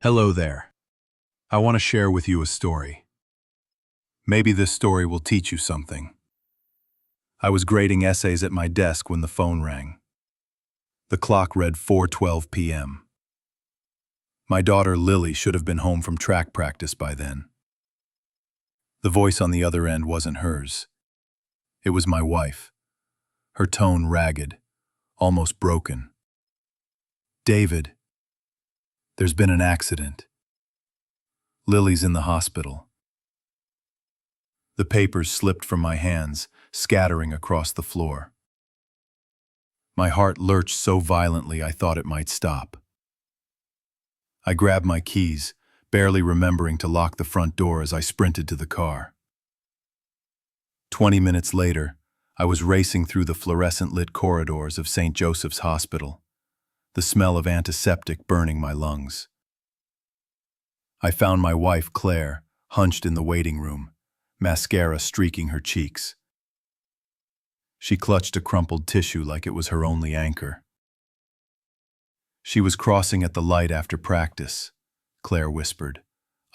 Hello there. I want to share with you a story. Maybe this story will teach you something. I was grading essays at my desk when the phone rang. The clock read 4:12 p.m. My daughter Lily should have been home from track practice by then. The voice on the other end wasn't hers. It was my wife, her tone ragged, almost broken. "David, there's been an accident. Lily's in the hospital." The papers slipped from my hands, scattering across the floor. My heart lurched so violently I thought it might stop. I grabbed my keys, barely remembering to lock the front door as I sprinted to the car. 20 minutes later, I was racing through the fluorescent-lit corridors of St. Joseph's Hospital, the smell of antiseptic burning my lungs. I found my wife, Claire, hunched in the waiting room, mascara streaking her cheeks. She clutched a crumpled tissue like it was her only anchor. "She was crossing at the light after practice," Claire whispered,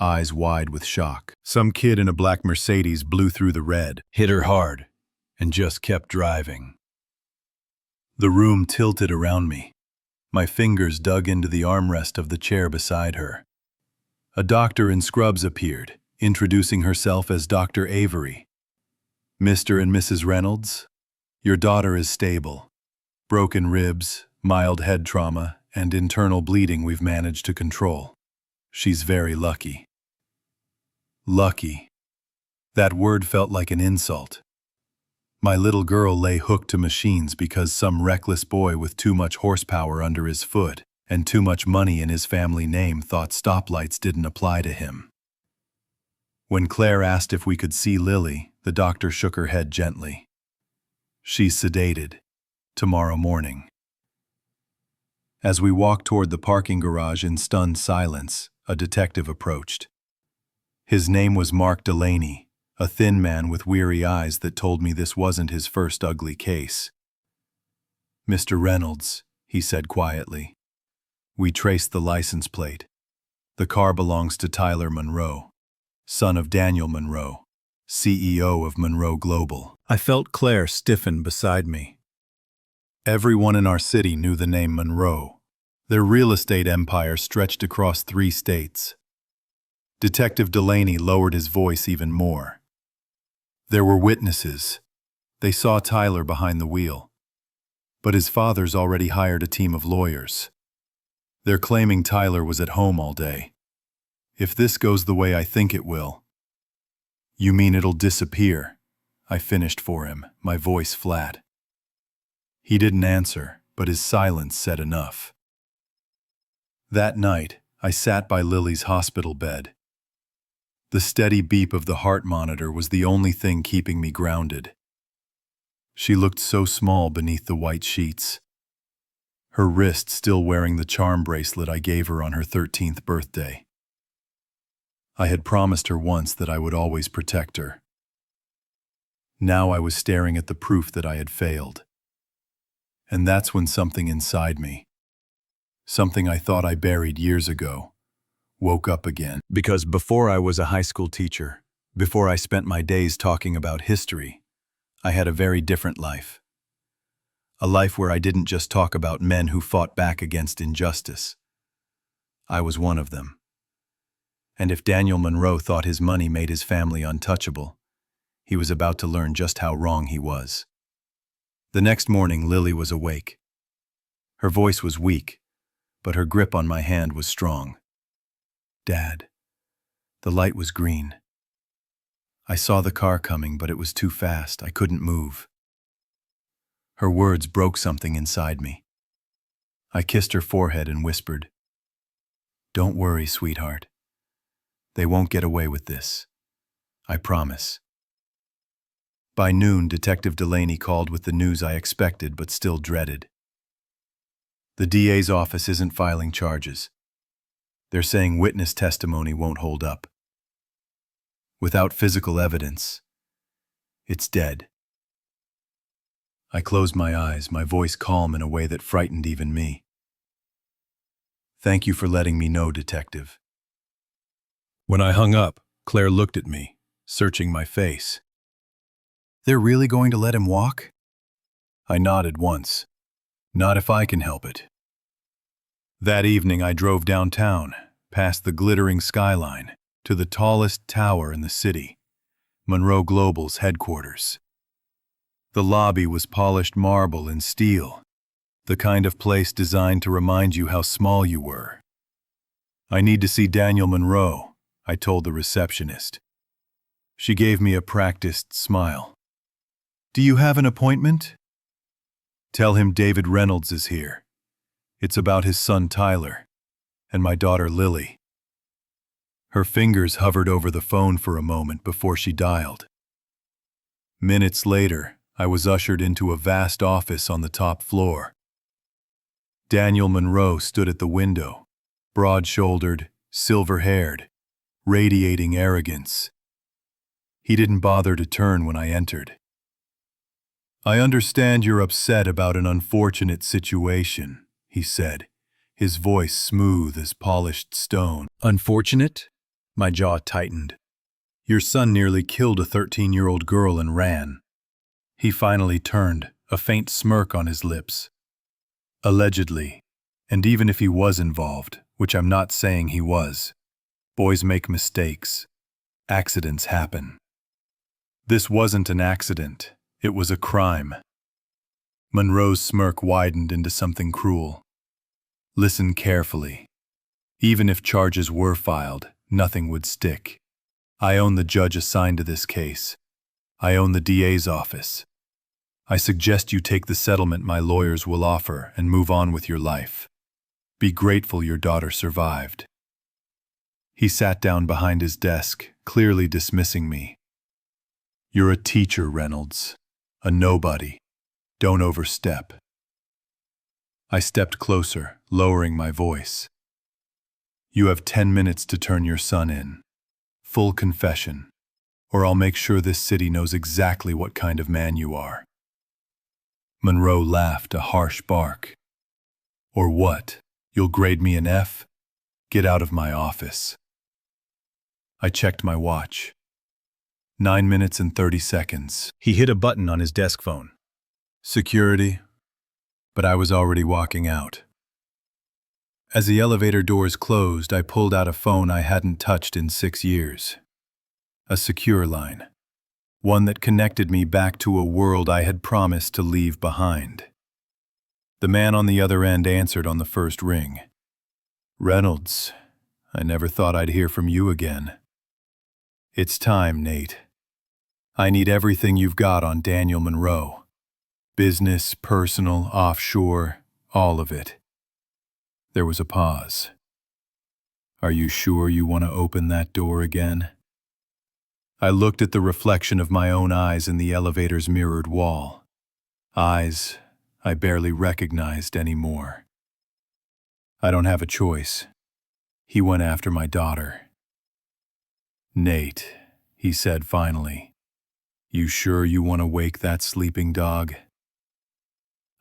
eyes wide with shock. "Some kid in a black Mercedes blew through the red, hit her hard, and just kept driving." The room tilted around me. My fingers dug into the armrest of the chair beside her. A doctor in scrubs appeared, introducing herself as Dr. Avery. "Mr. and Mrs. Reynolds, your daughter is stable. Broken ribs, mild head trauma, and internal bleeding we've managed to control. She's very lucky." Lucky. That word felt like an insult. My little girl lay hooked to machines because some reckless boy with too much horsepower under his foot and too much money in his family name thought stoplights didn't apply to him. When Claire asked if we could see Lily, the doctor shook her head gently. "She's sedated. Tomorrow morning." As we walked toward the parking garage in stunned silence, a detective approached. His name was Mark Delaney, a thin man with weary eyes that told me this wasn't his first ugly case. "Mr. Reynolds," he said quietly. "We traced the license plate. The car belongs to Tyler Monroe, son of Daniel Monroe, CEO of Monroe Global." I felt Claire stiffen beside me. Everyone in our city knew the name Monroe. Their real estate empire stretched across 3 states. Detective Delaney lowered his voice even more. "There were witnesses. They saw Tyler behind the wheel. But his father's already hired a team of lawyers. They're claiming Tyler was at home all day. If this goes the way I think it will." "You mean it'll disappear?" I finished for him, my voice flat. He didn't answer, but his silence said enough. That night, I sat by Lily's hospital bed. The steady beep of the heart monitor was the only thing keeping me grounded. She looked so small beneath the white sheets, her wrist still wearing the charm bracelet I gave her on her 13th birthday. I had promised her once that I would always protect her. Now I was staring at the proof that I had failed. And that's when something inside me, something I thought I buried years ago, woke up again. Because before I was a high school teacher, before I spent my days talking about history, I had a very different life. A life where I didn't just talk about men who fought back against injustice. I was one of them. And if Daniel Monroe thought his money made his family untouchable, he was about to learn just how wrong he was. The next morning, Lily was awake. Her voice was weak, but her grip on my hand was strong. "Dad." The light was green. I saw the car coming, but it was too fast. I couldn't move. Her words broke something inside me. I kissed her forehead and whispered, "Don't worry, sweetheart. They won't get away with this. I promise." By noon, Detective Delaney called with the news I expected but still dreaded. "The DA's office isn't filing charges. They're saying witness testimony won't hold up. Without physical evidence, it's dead." I closed my eyes, my voice calm in a way that frightened even me. Thank you for letting me know, Detective. When I hung up, Claire looked at me, searching my face. They're really going to let him walk? I nodded once. Not if I can help it. That evening I drove downtown, past the glittering skyline, to the tallest tower in the city, Monroe Global's headquarters. The lobby was polished marble and steel, the kind of place designed to remind you how small you were. I need to see Daniel Monroe, I told the receptionist. She gave me a practiced smile. Do you have an appointment? Tell him David Reynolds is here. It's about his son Tyler and my daughter Lily. Her fingers hovered over the phone for a moment before she dialed. Minutes later, I was ushered into a vast office on the top floor. Daniel Monroe stood at the window, broad-shouldered, silver-haired, radiating arrogance. He didn't bother to turn when I entered. I understand you're upset about an unfortunate situation, he said, his voice smooth as polished stone. Unfortunate? My jaw tightened. Your son nearly killed a 13-year-old girl and ran. He finally turned, a faint smirk on his lips. Allegedly, and even if he was involved, which I'm not saying he was, boys make mistakes. Accidents happen. This wasn't an accident. It was a crime. Monroe's smirk widened into something cruel. Listen carefully. Even if charges were filed, nothing would stick. I own the judge assigned to this case. I own the DA's office. I suggest you take the settlement my lawyers will offer and move on with your life. Be grateful your daughter survived. He sat down behind his desk, clearly dismissing me. You're a teacher, Reynolds. A nobody. Don't overstep. I stepped closer, lowering my voice. You have 10 minutes to turn your son in. Full confession, or I'll make sure this city knows exactly what kind of man you are. Monroe laughed a harsh bark. Or what? You'll grade me an F? Get out of my office. I checked my watch. 9 minutes and 30 seconds. He hit a button on his desk phone. Security. But I was already walking out. As the elevator doors closed, I pulled out a phone I hadn't touched in 6 years. A secure line. One that connected me back to a world I had promised to leave behind. The man on the other end answered on the first ring. Reynolds, I never thought I'd hear from you again. It's time, Nate. I need everything you've got on Daniel Monroe. Business, personal, offshore, all of it. There was a pause. Are you sure you want to open that door again? I looked at the reflection of my own eyes in the elevator's mirrored wall. Eyes I barely recognized anymore. I don't have a choice. He went after my daughter. Nate, he said finally. You sure you want to wake that sleeping dog?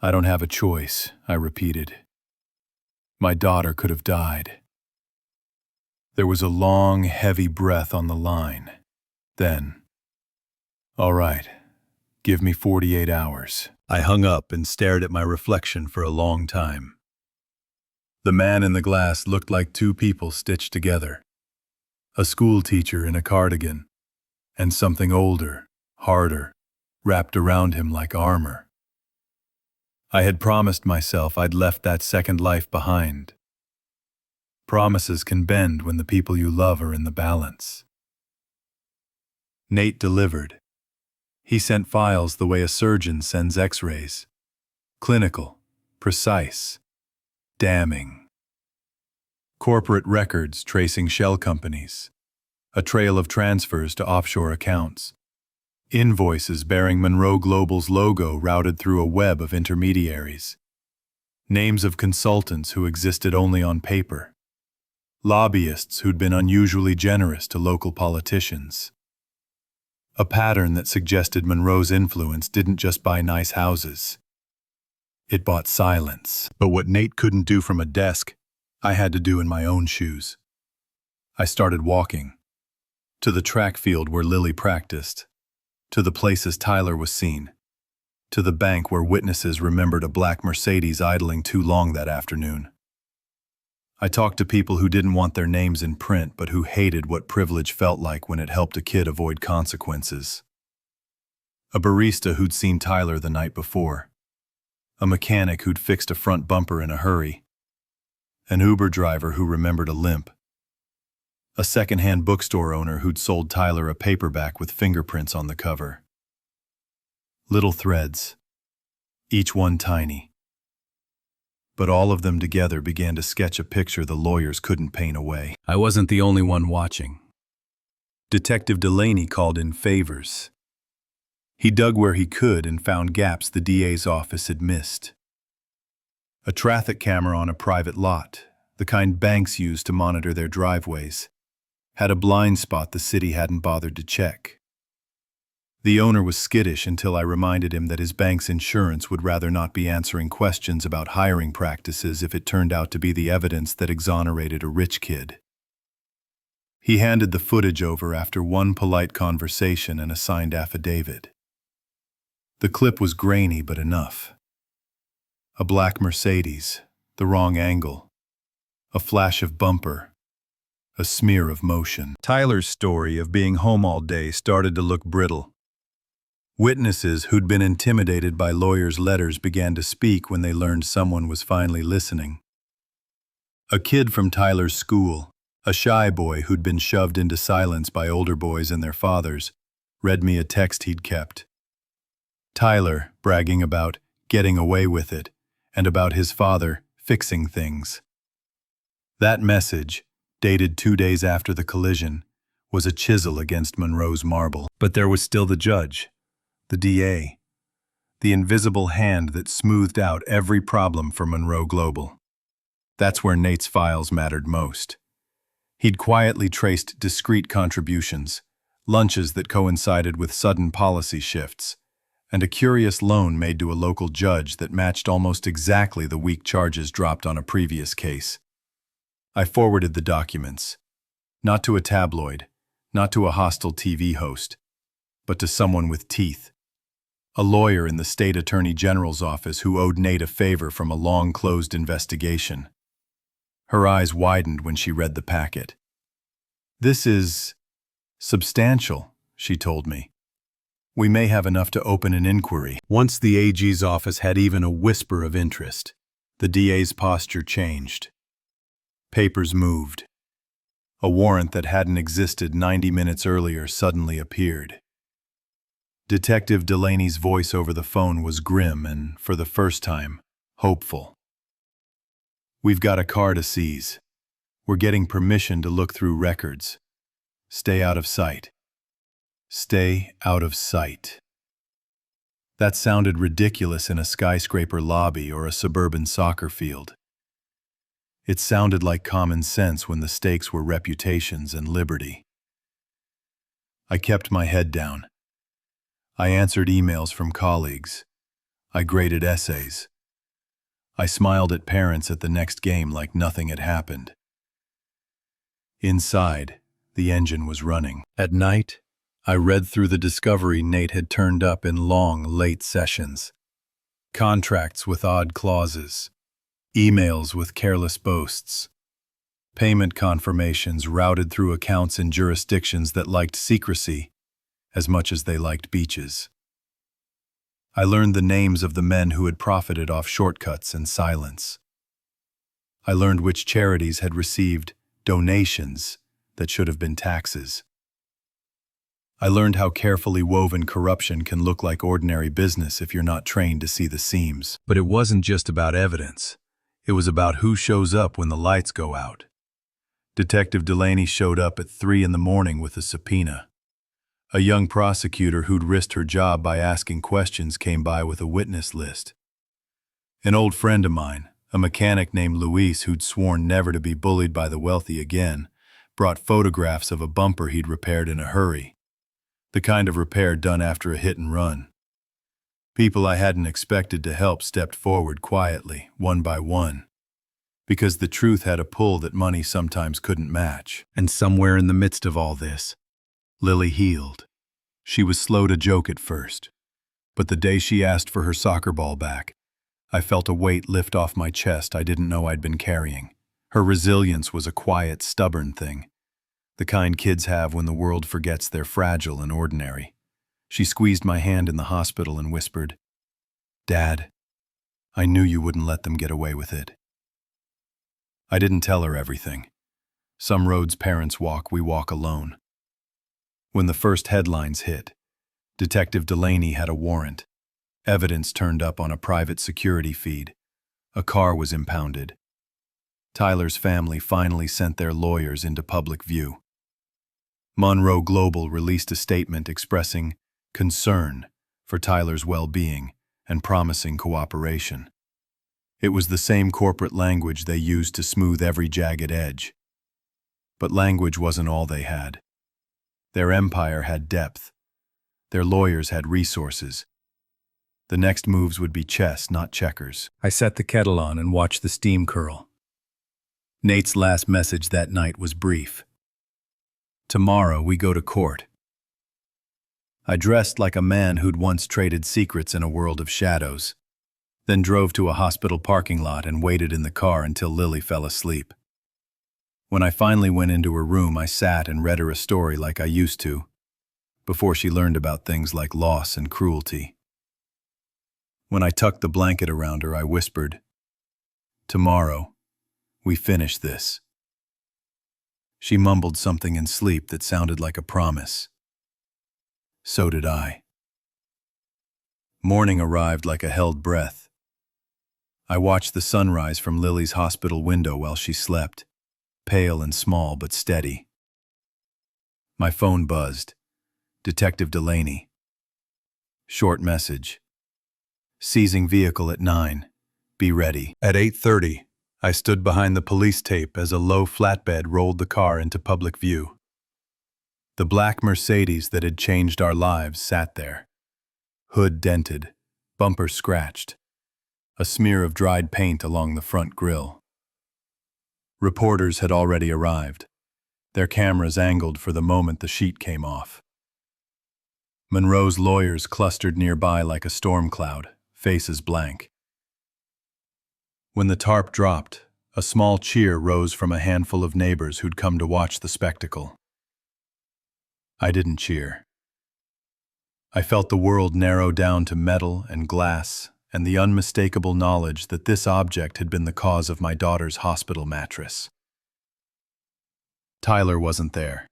I don't have a choice, I repeated. My daughter could have died. There was a long, heavy breath on the line. Then, all right, give me 48 hours. I hung up and stared at my reflection for a long time. The man in the glass looked like two people stitched together. A school teacher in a cardigan, and something older, harder, wrapped around him like armor. I had promised myself I'd left that second life behind. Promises can bend when the people you love are in the balance. Nate delivered. He sent files the way a surgeon sends x-rays. Clinical, precise, damning. Corporate records tracing shell companies. A trail of transfers to offshore accounts. Invoices bearing Monroe Global's logo routed through a web of intermediaries. Names of consultants who existed only on paper. Lobbyists who'd been unusually generous to local politicians. A pattern that suggested Monroe's influence didn't just buy nice houses. It bought silence. But what Nate couldn't do from a desk, I had to do in my own shoes. I started walking. To the track field where Lily practiced. To the places Tyler was seen. To the bank where witnesses remembered a black Mercedes idling too long that afternoon. I talked to people who didn't want their names in print but who hated what privilege felt like when it helped a kid avoid consequences. A barista who'd seen Tyler the night before. A mechanic who'd fixed a front bumper in a hurry. An Uber driver who remembered a limp. A second-hand bookstore owner who'd sold Tyler a paperback with fingerprints on the cover. Little threads, each one tiny. But all of them together began to sketch a picture the lawyers couldn't paint away. I wasn't the only one watching. Detective Delaney called in favors. He dug where he could and found gaps the DA's office had missed. A traffic camera on a private lot, the kind banks use to monitor their driveways, had a blind spot the city hadn't bothered to check. The owner was skittish until I reminded him that his bank's insurance would rather not be answering questions about hiring practices if it turned out to be the evidence that exonerated a rich kid. He handed the footage over after one polite conversation and a signed affidavit. The clip was grainy but enough. A black Mercedes, the wrong angle, a flash of bumper, a smear of motion. Tyler's story of being home all day started to look brittle. Witnesses who'd been intimidated by lawyers' letters began to speak when they learned someone was finally listening. A kid from Tyler's school, a shy boy who'd been shoved into silence by older boys and their fathers, read me a text he'd kept. Tyler bragging about getting away with it and about his father fixing things. That message, dated 2 days after the collision, was a chisel against Monroe's marble. But there was still the judge. The DA, the invisible hand that smoothed out every problem for Monroe Global. That's where Nate's files mattered most. He'd quietly traced discrete contributions, lunches that coincided with sudden policy shifts, and a curious loan made to a local judge that matched almost exactly the weak charges dropped on a previous case. I forwarded the documents, not to a tabloid, not to a hostile TV host, but to someone with teeth. A lawyer in the state attorney general's office who owed Nate a favor from a long-closed investigation. Her eyes widened when she read the packet. "This is substantial," she told me. "We may have enough to open an inquiry." Once the AG's office had even a whisper of interest, the DA's posture changed. Papers moved. A warrant that hadn't existed 90 minutes earlier suddenly appeared. Detective Delaney's voice over the phone was grim and, for the first time, hopeful. "We've got a car to seize. We're getting permission to look through records. Stay out of sight. Stay out of sight." That sounded ridiculous in a skyscraper lobby or a suburban soccer field. It sounded like common sense when the stakes were reputations and liberty. I kept my head down. I answered emails from colleagues. I graded essays. I smiled at parents at the next game like nothing had happened. Inside, the engine was running. At night, I read through the discovery Nate had turned up in long, late sessions. Contracts with odd clauses. Emails with careless boasts. Payment confirmations routed through accounts in jurisdictions that liked secrecy as much as they liked beaches. I learned the names of the men who had profited off shortcuts and silence. I learned which charities had received donations that should have been taxes. I learned how carefully woven corruption can look like ordinary business if you're not trained to see the seams. But it wasn't just about evidence. It was about who shows up when the lights go out. Detective Delaney showed up at 3 in the morning with a subpoena. A young prosecutor who'd risked her job by asking questions came by with a witness list. An old friend of mine, a mechanic named Luis who'd sworn never to be bullied by the wealthy again, brought photographs of a bumper he'd repaired in a hurry. The kind of repair done after a hit and run. People I hadn't expected to help stepped forward quietly, one by one. because the truth had a pull that money sometimes couldn't match. And somewhere in the midst of all this, Lily healed. She was slow to joke at first, but the day she asked for her soccer ball back, I felt a weight lift off my chest I didn't know I'd been carrying. Her resilience was a quiet, stubborn thing, the kind kids have when the world forgets they're fragile and ordinary. She squeezed my hand in the hospital and whispered, "Dad, I knew you wouldn't let them get away with it." I didn't tell her everything. Some roads parents walk, we walk alone. When the first headlines hit, Detective Delaney had a warrant. Evidence turned up on a private security feed. A car was impounded. Tyler's family finally sent their lawyers into public view. Monroe Global released a statement expressing concern for Tyler's well-being and promising cooperation. It was the same corporate language they used to smooth every jagged edge. But language wasn't all they had. Their empire had depth. Their lawyers had resources. The next moves would be chess, not checkers. I set the kettle on and watched the steam curl. Nate's last message that night was brief. "Tomorrow we go to court." I dressed like a man who'd once traded secrets in a world of shadows, then drove to a hospital parking lot and waited in the car until Lily fell asleep. When I finally went into her room, I sat and read her a story like I used to, before she learned about things like loss and cruelty. When I tucked the blanket around her, I whispered, "Tomorrow, we finish this." She mumbled something in sleep that sounded like a promise. So did I. Morning arrived like a held breath. I watched the sunrise from Lily's hospital window while she slept, pale and small but steady. My phone buzzed. Detective Delaney. Short message. "Seizing vehicle at 9. Be ready." At 8:30, I stood behind the police tape as a low flatbed rolled the car into public view. The black Mercedes that had changed our lives sat there. Hood dented, bumper scratched, a smear of dried paint along the front grille. Reporters had already arrived, their cameras angled for the moment the sheet came off. Monroe's lawyers clustered nearby like a storm cloud, faces blank. When the tarp dropped, a small cheer rose from a handful of neighbors who'd come to watch the spectacle. I didn't cheer. I felt the world narrow down to metal and glass and the unmistakable knowledge that this object had been the cause of my daughter's hospital mattress. Tyler wasn't there.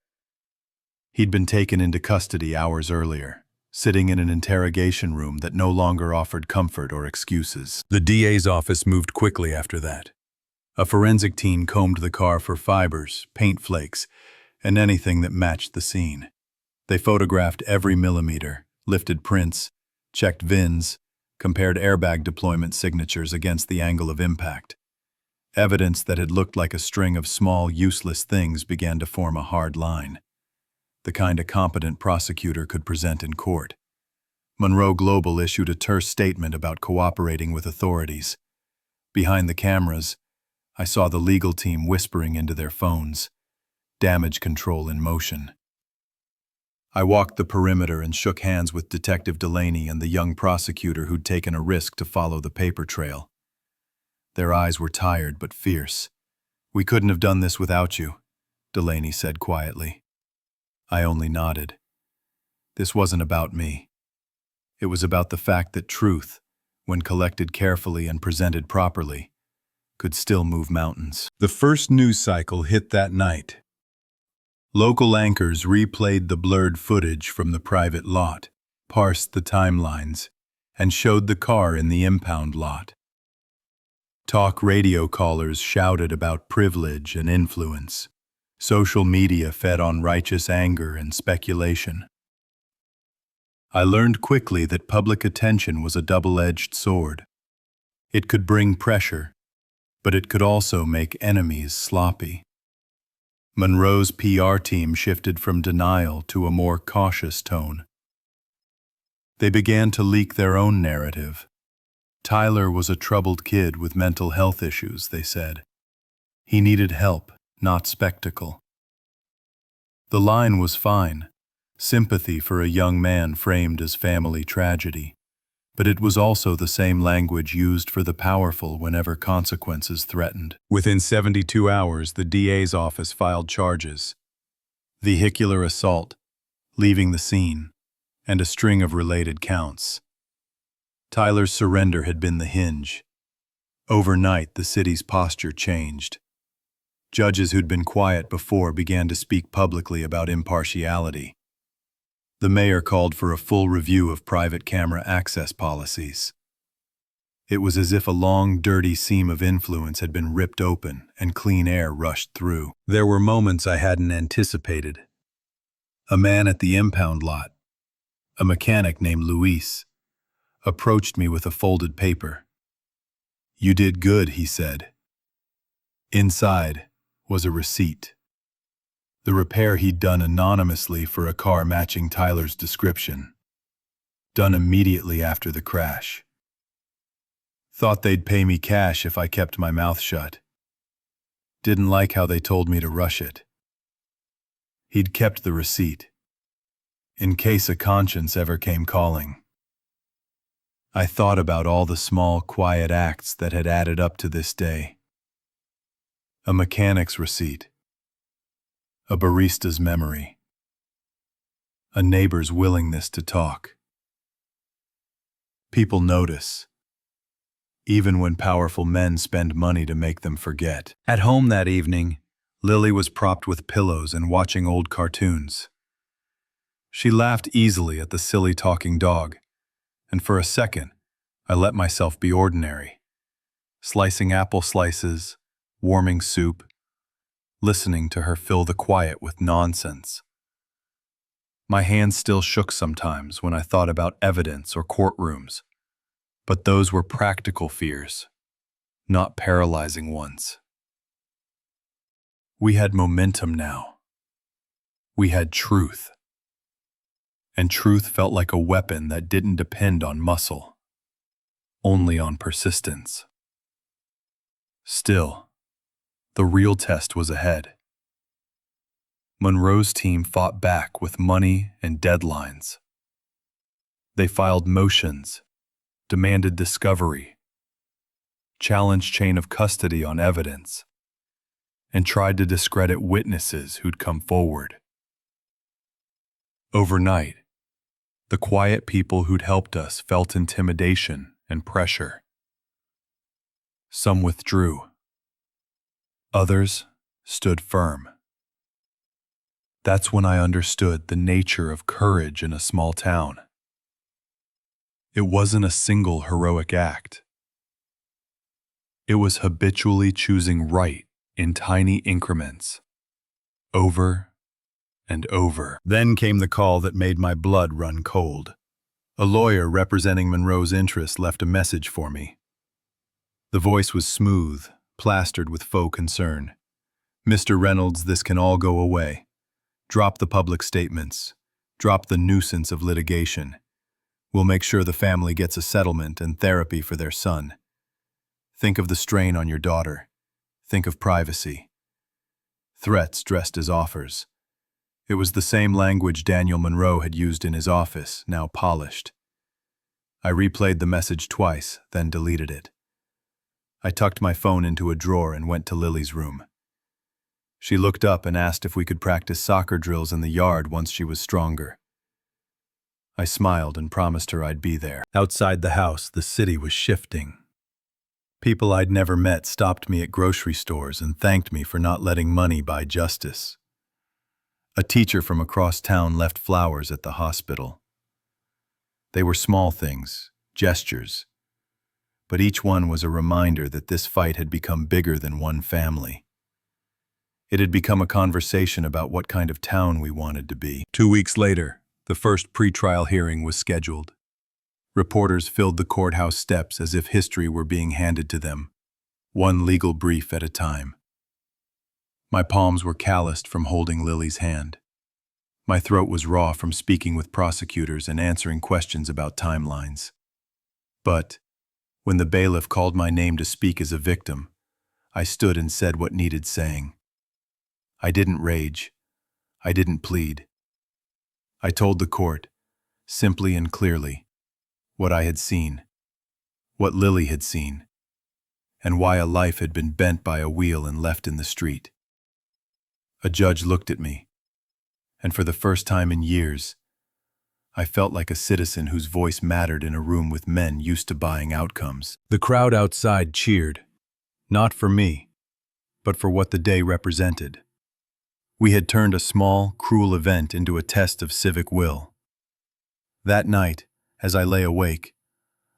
He'd been taken into custody hours earlier, sitting in an interrogation room that no longer offered comfort or excuses. The DA's office moved quickly after that. A forensic team combed the car for fibers, paint flakes, and anything that matched the scene. They photographed every millimeter, lifted prints, checked VINs, compared airbag deployment signatures against the angle of impact. Evidence that had looked like a string of small, useless things began to form a hard line, the kind a competent prosecutor could present in court. Monroe Global issued a terse statement about cooperating with authorities. Behind the cameras, I saw the legal team whispering into their phones, damage control in motion. I walked the perimeter and shook hands with Detective Delaney and the young prosecutor who'd taken a risk to follow the paper trail. Their eyes were tired but fierce. "We couldn't have done this without you," Delaney said quietly. I only nodded. This wasn't about me. It was about the fact that truth, when collected carefully and presented properly, could still move mountains. The first news cycle hit that night. Local anchors replayed the blurred footage from the private lot, parsed the timelines, and showed the car in the impound lot. Talk radio callers shouted about privilege and influence. Social media fed on righteous anger and speculation. I learned quickly that public attention was a double-edged sword. It could bring pressure, but it could also make enemies sloppy. Monroe's PR team shifted from denial to a more cautious tone. They began to leak their own narrative. Tyler was a troubled kid with mental health issues, they said. He needed help, not spectacle. The line was fine, sympathy for a young man framed as family tragedy, but it was also the same language used for the powerful whenever consequences threatened. Within 72 hours, the DA's office filed charges: vehicular assault, leaving the scene, and a string of related counts. Tyler's surrender had been the hinge. Overnight, the city's posture changed. Judges who'd been quiet before began to speak publicly about impartiality. The mayor called for a full review of private camera access policies. It was as if a long, dirty seam of influence had been ripped open and clean air rushed through. There were moments I hadn't anticipated. A man at the impound lot, a mechanic named Luis, approached me with a folded paper. "You did good," he said. Inside was a receipt. The repair he'd done anonymously for a car matching Tyler's description. Done immediately after the crash. Thought they'd pay me cash if I kept my mouth shut. Didn't like how they told me to rush it. He'd kept the receipt, in case a conscience ever came calling. I thought about all the small, quiet acts that had added up to this day. A mechanic's receipt. A barista's memory. A neighbor's willingness to talk. People notice, even when powerful men spend money to make them forget. At home that evening, Lily was propped with pillows and watching old cartoons. She laughed easily at the silly talking dog, and for a second, I let myself be ordinary. Slicing apple slices, warming soup, listening to her fill the quiet with nonsense. My hands still shook sometimes when I thought about evidence or courtrooms, but those were practical fears, not paralyzing ones. We had momentum now. We had truth. And truth felt like a weapon that didn't depend on muscle, only on persistence. Still, the real test was ahead. Monroe's team fought back with money and deadlines. They filed motions, demanded discovery, challenged chain of custody on evidence, and tried to discredit witnesses who'd come forward. Overnight, the quiet people who'd helped us felt intimidation and pressure. Some withdrew. Others stood firm. That's when I understood the nature of courage in a small town. It wasn't a single heroic act. It was habitually choosing right in tiny increments, over and over. Then came the call that made my blood run cold. A lawyer representing Monroe's interests left a message for me. The voice was smooth, plastered with faux concern. "Mr. Reynolds, this can all go away. Drop the public statements. Drop the nuisance of litigation. We'll make sure the family gets a settlement and therapy for their son. Think of the strain on your daughter. Think of privacy." Threats dressed as offers. It was the same language Daniel Monroe had used in his office, now polished. I replayed the message twice, then deleted it. I tucked my phone into a drawer and went to Lily's room. She looked up and asked if we could practice soccer drills in the yard once she was stronger. I smiled and promised her I'd be there. Outside the house, the city was shifting. People I'd never met stopped me at grocery stores and thanked me for not letting money buy justice. A teacher from across town left flowers at the hospital. They were small things, gestures, but each one was a reminder that this fight had become bigger than one family. It had become a conversation about what kind of town we wanted to be. 2 weeks later, the first pretrial hearing was scheduled. Reporters filled the courthouse steps as if history were being handed to them, one legal brief at a time. My palms were calloused from holding Lily's hand. My throat was raw from speaking with prosecutors and answering questions about timelines. But when the bailiff called my name to speak as a victim, I stood and said what needed saying. I didn't rage. I didn't plead. I told the court, simply and clearly, what I had seen, what Lily had seen, and why a life had been bent by a wheel and left in the street. A judge looked at me, and for the first time in years, I felt like a citizen whose voice mattered in a room with men used to buying outcomes. The crowd outside cheered, not for me, but for what the day represented. We had turned a small, cruel event into a test of civic will. That night, as I lay awake,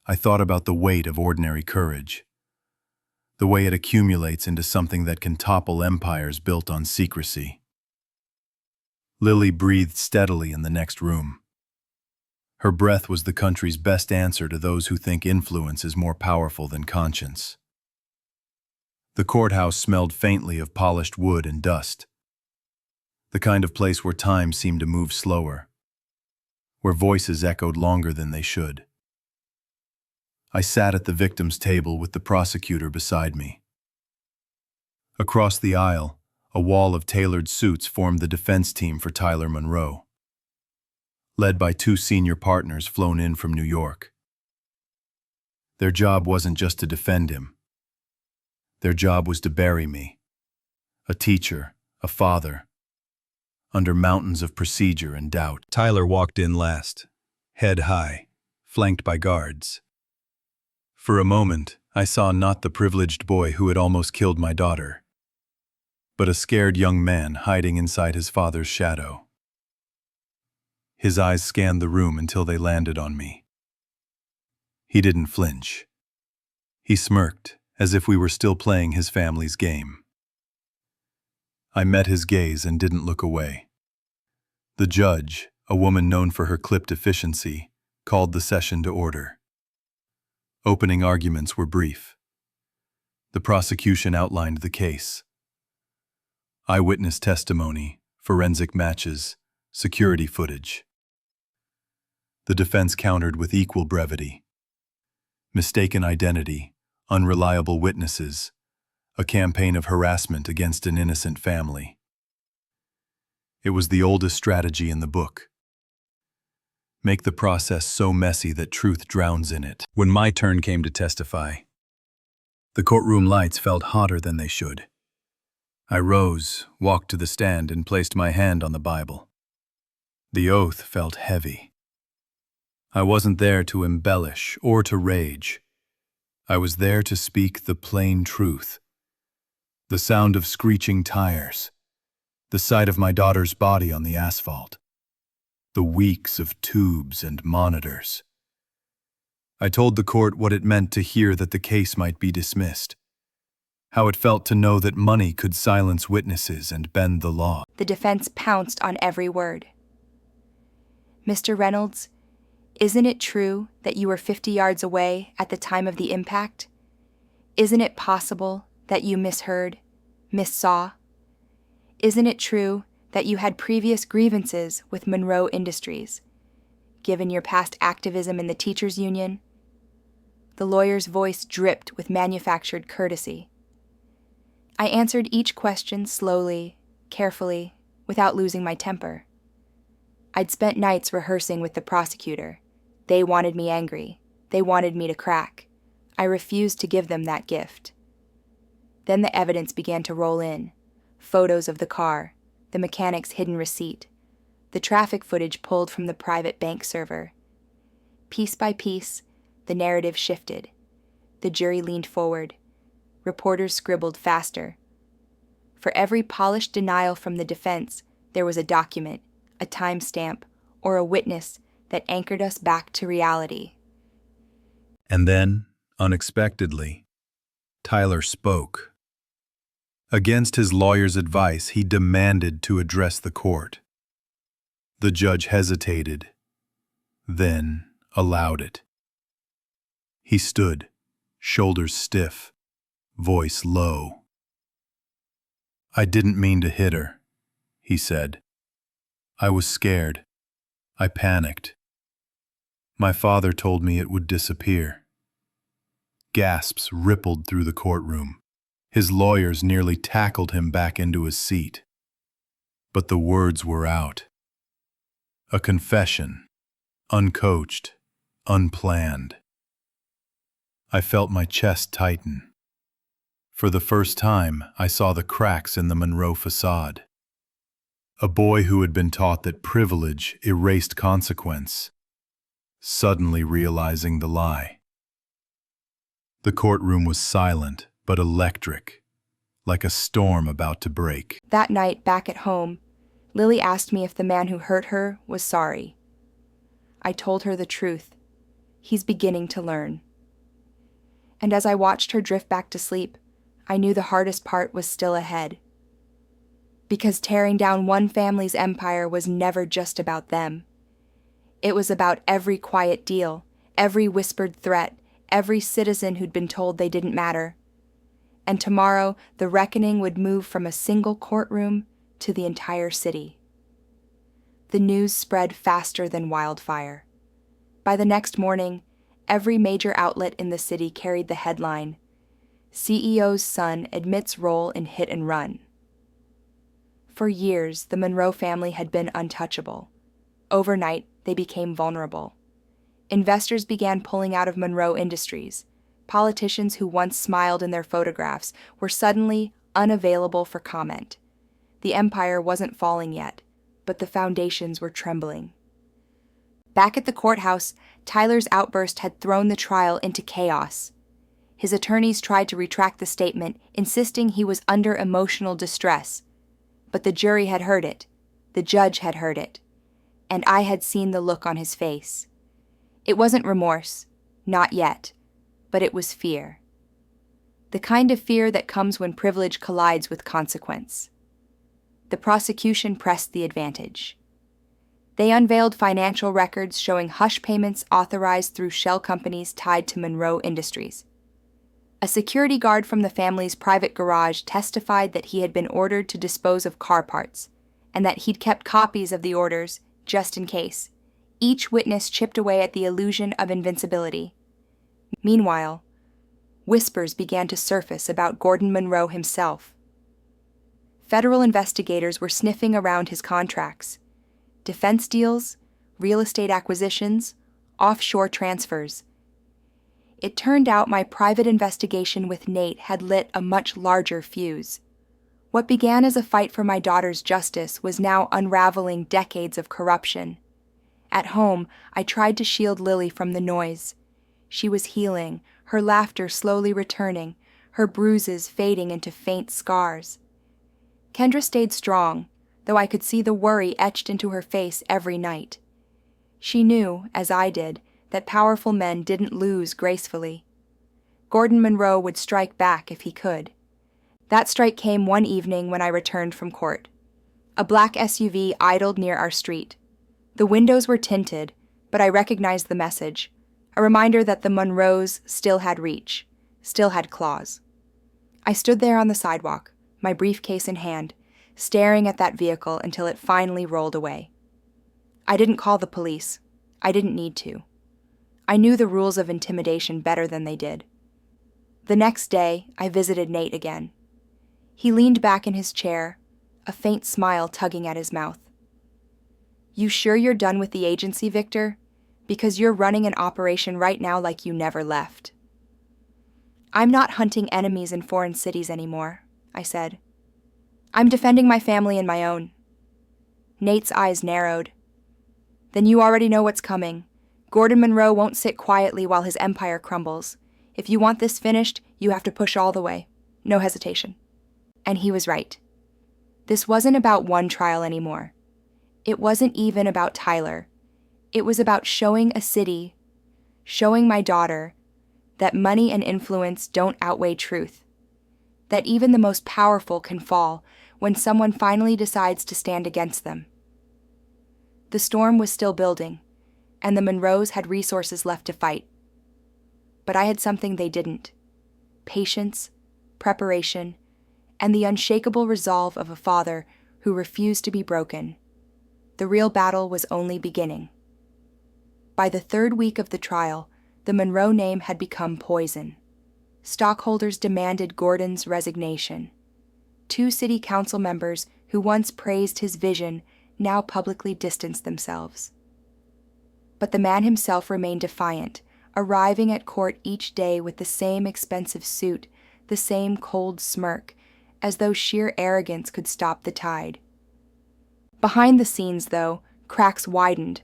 I thought about the weight of ordinary courage, the way it accumulates into something that can topple empires built on secrecy. Lily breathed steadily in the next room. Her breath was the country's best answer to those who think influence is more powerful than conscience. The courthouse smelled faintly of polished wood and dust, the kind of place where time seemed to move slower, where voices echoed longer than they should. I sat at the victim's table with the prosecutor beside me. Across the aisle, a wall of tailored suits formed the defense team for Tyler Monroe, led by two senior partners flown in from New York. Their job wasn't just to defend him. Their job was to bury me, a teacher, a father, under mountains of procedure and doubt. Tyler walked in last, head high, flanked by guards. For a moment, I saw not the privileged boy who had almost killed my daughter, but a scared young man hiding inside his father's shadow. His eyes scanned the room until they landed on me. He didn't flinch. He smirked, as if we were still playing his family's game. I met his gaze and didn't look away. The judge, a woman known for her clipped efficiency, called the session to order. Opening arguments were brief. The prosecution outlined the case. Eyewitness testimony, forensic matches, security footage. The defense countered with equal brevity. Mistaken identity, unreliable witnesses, a campaign of harassment against an innocent family. It was the oldest strategy in the book. Make the process so messy that truth drowns in it. When my turn came to testify, the courtroom lights felt hotter than they should. I rose, walked to the stand, and placed my hand on the Bible. The oath felt heavy. I wasn't there to embellish or to rage. I was there to speak the plain truth. The sound of screeching tires, the sight of my daughter's body on the asphalt, the weeks of tubes and monitors. I told the court what it meant to hear that the case might be dismissed, how it felt to know that money could silence witnesses and bend the law. The defense pounced on every word. Mr. Reynolds, isn't it true that you were 50 yards away at the time of the impact? Isn't it possible that you misheard, missaw? Isn't it true that you had previous grievances with Monroe Industries, given your past activism in the teachers' union? The lawyer's voice dripped with manufactured courtesy. I answered each question slowly, carefully, without losing my temper. I'd spent nights rehearsing with the prosecutor. They wanted me angry. They wanted me to crack. I refused to give them that gift. Then the evidence began to roll in. Photos of the car, the mechanic's hidden receipt, the traffic footage pulled from the private bank server. Piece by piece, the narrative shifted. The jury leaned forward. Reporters scribbled faster. For every polished denial from the defense, there was a document, a timestamp, or a witness that anchored us back to reality. And then, unexpectedly, Tyler spoke. Against his lawyer's advice, he demanded to address the court. The judge hesitated, then allowed it. He stood, shoulders stiff, voice low. "I didn't mean to hit her," he said. "I was scared. I panicked. My father told me it would disappear." Gasps rippled through the courtroom. His lawyers nearly tackled him back into his seat. But the words were out. A confession, uncoached, unplanned. I felt my chest tighten. For the first time, I saw the cracks in the Monroe facade. A boy who had been taught that privilege erased consequence, suddenly realizing the lie. The courtroom was silent but electric, like a storm about to break. That night, back at home, Lily asked me if the man who hurt her was sorry. I told her the truth. He's beginning to learn. And as I watched her drift back to sleep, I knew the hardest part was still ahead. Because tearing down one family's empire was never just about them. It was about every quiet deal, every whispered threat, every citizen who'd been told they didn't matter. And tomorrow, the reckoning would move from a single courtroom to the entire city. The news spread faster than wildfire. By the next morning, every major outlet in the city carried the headline, "CEO's son admits role in hit and run." For years, the Monroe family had been untouchable. Overnight, they became vulnerable. Investors began pulling out of Monroe Industries. Politicians who once smiled in their photographs were suddenly unavailable for comment. The empire wasn't falling yet, but the foundations were trembling. Back at the courthouse, Tyler's outburst had thrown the trial into chaos. His attorneys tried to retract the statement, insisting he was under emotional distress. But the jury had heard it, the judge had heard it, and I had seen the look on his face. It wasn't remorse, not yet, but it was fear. The kind of fear that comes when privilege collides with consequence. The prosecution pressed the advantage. They unveiled financial records showing hush payments authorized through shell companies tied to Monroe Industries. A security guard from the family's private garage testified that he had been ordered to dispose of car parts, and that he'd kept copies of the orders just in case. Each witness chipped away at the illusion of invincibility. Meanwhile, whispers began to surface about Gordon Monroe himself. Federal investigators were sniffing around his contracts. Defense deals, real estate acquisitions, offshore transfers. It turned out my private investigation with Nate had lit a much larger fuse. What began as a fight for my daughter's justice was now unraveling decades of corruption. At home, I tried to shield Lily from the noise. She was healing, her laughter slowly returning, her bruises fading into faint scars. Kendra stayed strong, though I could see the worry etched into her face every night. She knew, as I did, that powerful men didn't lose gracefully. Gordon Monroe would strike back if he could. That strike came one evening when I returned from court. A black SUV idled near our street. The windows were tinted, but I recognized the message, a reminder that the Monroes still had reach, still had claws. I stood there on the sidewalk, my briefcase in hand, staring at that vehicle until it finally rolled away. I didn't call the police. I didn't need to. I knew the rules of intimidation better than they did. The next day, I visited Nate again. He leaned back in his chair, a faint smile tugging at his mouth. "You sure you're done with the agency, Victor? Because you're running an operation right now like you never left." "I'm not hunting enemies in foreign cities anymore," I said. "I'm defending my family and my own." Nate's eyes narrowed. "Then you already know what's coming. Gordon Monroe won't sit quietly while his empire crumbles. If you want this finished, you have to push all the way. No hesitation." And he was right. This wasn't about one trial anymore. It wasn't even about Tyler. It was about showing a city, showing my daughter, that money and influence don't outweigh truth. That even the most powerful can fall when someone finally decides to stand against them. The storm was still building, and the Monroes had resources left to fight. But I had something they didn't: patience, preparation, and the unshakable resolve of a father who refused to be broken. The real battle was only beginning. By the third week of the trial, the Monroe name had become poison. stockholders demanded Gordon's resignation. 2 city council members who once praised his vision now publicly distanced themselves. But the man himself remained defiant, arriving at court each day with the same expensive suit, the same cold smirk, as though sheer arrogance could stop the tide. Behind the scenes, though, cracks widened.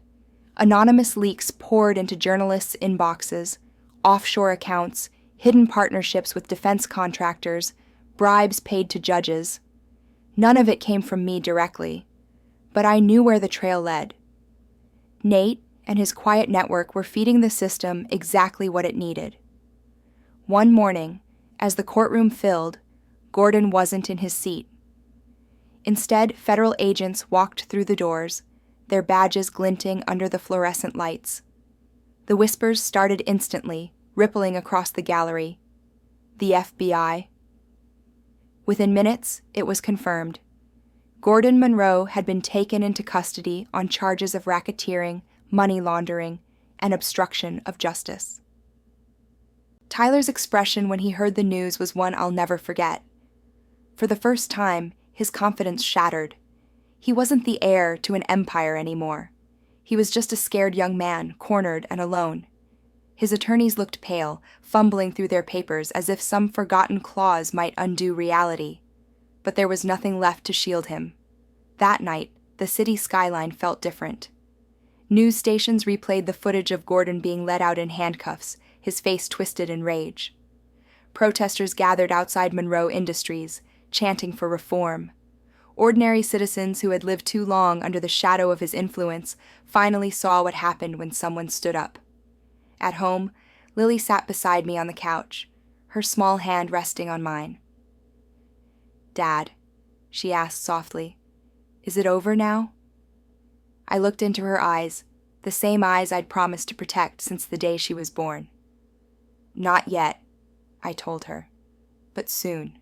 Anonymous leaks poured into journalists' inboxes, offshore accounts, hidden partnerships with defense contractors, bribes paid to judges. None of it came from me directly, but I knew where the trail led. Nate and his quiet network were feeding the system exactly what it needed. One morning, as the courtroom filled, Gordon wasn't in his seat. Instead, federal agents walked through the doors, their badges glinting under the fluorescent lights. The whispers started instantly, rippling across the gallery. The FBI. Within minutes, it was confirmed. Gordon Monroe had been taken into custody on charges of racketeering, money laundering, and obstruction of justice. Tyler's expression when he heard the news was one I'll never forget. For the first time, his confidence shattered. He wasn't the heir to an empire anymore. He was just a scared young man, cornered and alone. His attorneys looked pale, fumbling through their papers as if some forgotten clause might undo reality. But there was nothing left to shield him. That night, the city skyline felt different. News stations replayed the footage of Gordon being led out in handcuffs, his face twisted in rage. Protesters gathered outside Monroe Industries, chanting for reform. Ordinary citizens who had lived too long under the shadow of his influence finally saw what happened when someone stood up. At home, Lily sat beside me on the couch, her small hand resting on mine. "Dad," she asked softly, "is it over now?" I looked into her eyes, the same eyes I'd promised to protect since the day she was born. "Not yet," I told her, "but soon."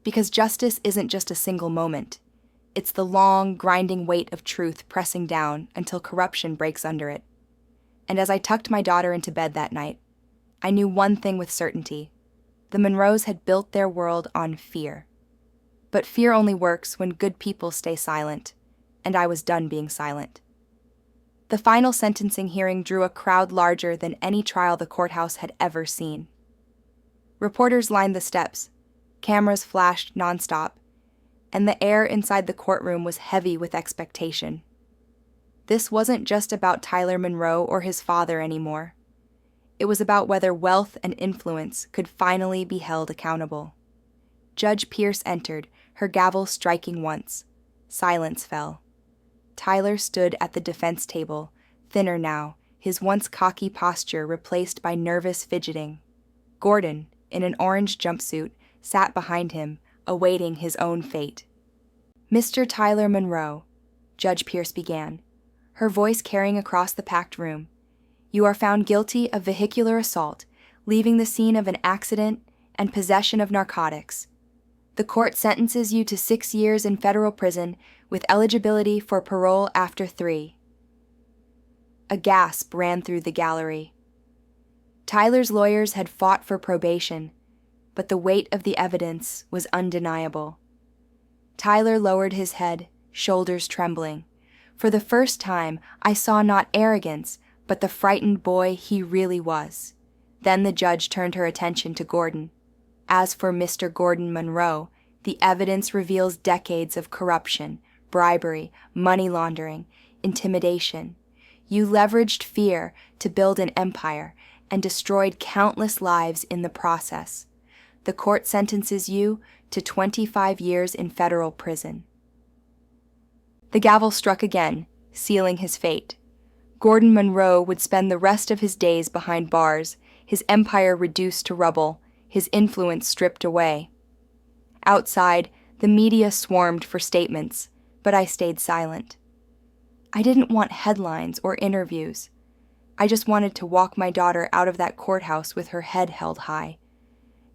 Because justice isn't just a single moment. It's the long, grinding weight of truth pressing down until corruption breaks under it. And as I tucked my daughter into bed that night, I knew one thing with certainty. The Monroes had built their world on fear. But fear only works when good people stay silent, and I was done being silent. The final sentencing hearing drew a crowd larger than any trial the courthouse had ever seen. Reporters lined the steps, cameras flashed nonstop, and the air inside the courtroom was heavy with expectation. This wasn't just about Tyler Monroe or his father anymore. It was about whether wealth and influence could finally be held accountable. Judge Pierce entered, her gavel striking once. Silence fell. Tyler stood at the defense table, thinner now, his once cocky posture replaced by nervous fidgeting. Gordon, in an orange jumpsuit, sat behind him, awaiting his own fate. "Mr. Tyler Monroe," Judge Pierce began, her voice carrying across the packed room, "you are found guilty of vehicular assault, leaving the scene of an accident, and possession of narcotics. The court sentences you to 6 years in federal prison with eligibility for parole after 3. A gasp ran through the gallery. Tyler's lawyers had fought for probation, but the weight of the evidence was undeniable. Tyler lowered his head, shoulders trembling. For the first time, I saw not arrogance, but the frightened boy he really was. Then the judge turned her attention to Gordon. As for Mr. Gordon Monroe, the evidence reveals decades of corruption, bribery, money laundering, intimidation. You leveraged fear to build an empire and destroyed countless lives in the process. The court sentences you to 25 years in federal prison. The gavel struck again, sealing his fate. Gordon Monroe would spend the rest of his days behind bars, his empire reduced to rubble, his influence stripped away. Outside, the media swarmed for statements, but I stayed silent. I didn't want headlines or interviews. I just wanted to walk my daughter out of that courthouse with her head held high,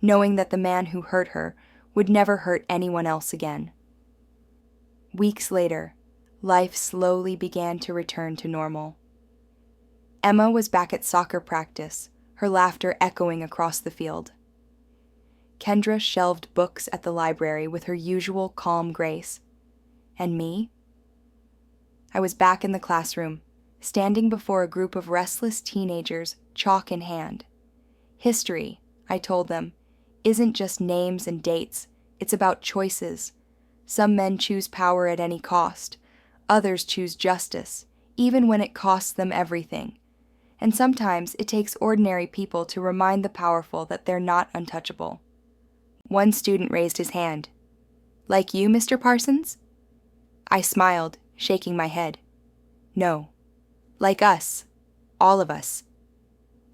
knowing that the man who hurt her would never hurt anyone else again. Weeks later, life slowly began to return to normal. Emma was back at soccer practice, her laughter echoing across the field. Kendra shelved books at the library with her usual calm grace. And me? I was back in the classroom, standing before a group of restless teenagers, chalk in hand. History, I told them, isn't just names and dates, it's about choices. Some men choose power at any cost. Others choose justice, even when it costs them everything. And sometimes it takes ordinary people to remind the powerful that they're not untouchable. One student raised his hand. Like you, Mr. Parsons? I smiled, shaking my head. No. Like us. All of us.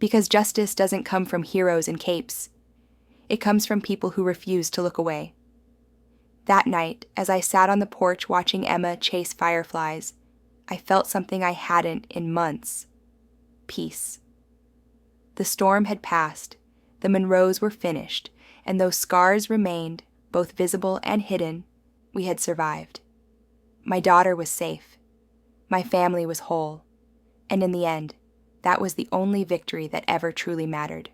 Because justice doesn't come from heroes in capes. It comes from people who refuse to look away. That night, as I sat on the porch watching Emma chase fireflies, I felt something I hadn't in months. Peace. The storm had passed, the Monroes were finished, and though scars remained, both visible and hidden, we had survived. My daughter was safe. My family was whole. And in the end, that was the only victory that ever truly mattered.